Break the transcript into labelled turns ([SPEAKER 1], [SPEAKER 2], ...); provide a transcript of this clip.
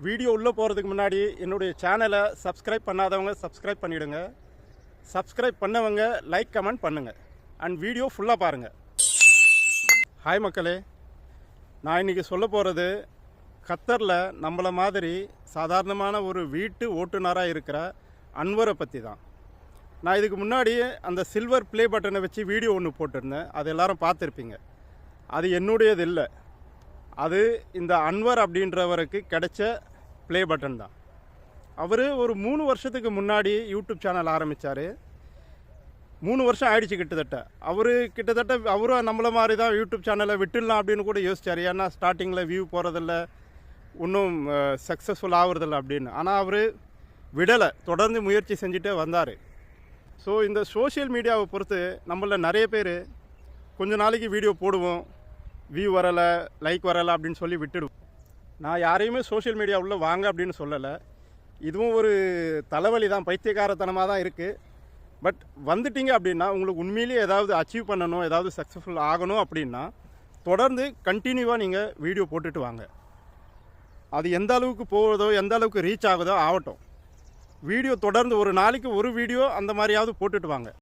[SPEAKER 1] Video உள்ளே போகிறதுக்கு முன்னாடி என்னுடைய சேனலை சப்ஸ்கிரைப் பண்ணாதவங்க சப்ஸ்கிரைப் பண்ணிவிடுங்க. சப்ஸ்கிரைப் பண்ணவங்க லைக் கமெண்ட் பண்ணுங்கள் அண்ட் வீடியோ ஃபுல்லாக பாருங்கள். ஹாய் மக்களே, நான் இன்றைக்கி சொல்ல போகிறது கத்தரில் நம்மளை மாதிரி சாதாரணமான ஒரு வீட்டு ஓட்டுநராக இருக்கிற அன்வரை பற்றி தான். நான் இதுக்கு முன்னாடி அந்த சில்வர் ப்ளே பட்டனை வச்சு வீடியோ ஒன்று போட்டிருந்தேன். அது எல்லோரும் பார்த்துருப்பீங்க. அது என்னுடையது இல்லை, அது இந்த அன்வர் அப்படின்றவருக்கு கிடைச்ச ப்ளே பட்டன் தான். அவர் ஒரு 3 வருஷத்துக்கு முன்னாடி யூடியூப் சேனல் ஆரம்பித்தார். 3 வருஷம் ஆயிடுச்சு கிட்டத்தட்ட. அவரும் நம்மளை மாதிரி தான் யூடியூப் சேனலை விட்டுடலாம் அப்படின்னு கூட யோசிச்சார். ஏன்னா ஸ்டார்டிங்கில் வியூ போகிறதில்ல, இன்னும் சக்ஸஸ்ஃபுல் ஆகுறதில்ல அப்படின்னு. ஆனால் அவர் விடலை, தொடர்ந்து முயற்சி செஞ்சுட்டே வந்தார். ஸோ இந்த சோஷியல் மீடியாவை பொறுத்து நம்மள நிறைய பேர் கொஞ்ச நாளைக்கு வீடியோ போடுவோம், வியூ வரலை, லைக் வரலை அப்படின்னு சொல்லி விட்டுடுவோம். நான் யாரையுமே சோஷியல் மீடியா உள்ளே வாங்க அப்படின்னு சொல்லலை. இதுவும் ஒரு தலைவலி தான், பைத்தியக்காரத்தனமாக தான் இருக்குது. பட் வந்துட்டீங்க அப்படின்னா உங்களுக்கு உண்மையிலேயே ஏதாவது அச்சீவ் பண்ணணும், ஏதாவது சக்ஸஸ்ஃபுல் ஆகணும் அப்படின்னா தொடர்ந்து கண்டினியூவாக நீங்கள் வீடியோ போட்டுட்டு வாங்க. அது எந்த அளவுக்கு போகுதோ, எந்த அளவுக்கு ரீச் ஆகுதோ ஆகட்டும். வீடியோ தொடர்ந்து ஒரு நாளைக்கு ஒரு வீடியோ அந்த மாதிரியாவது போட்டுட்டு வாங்க.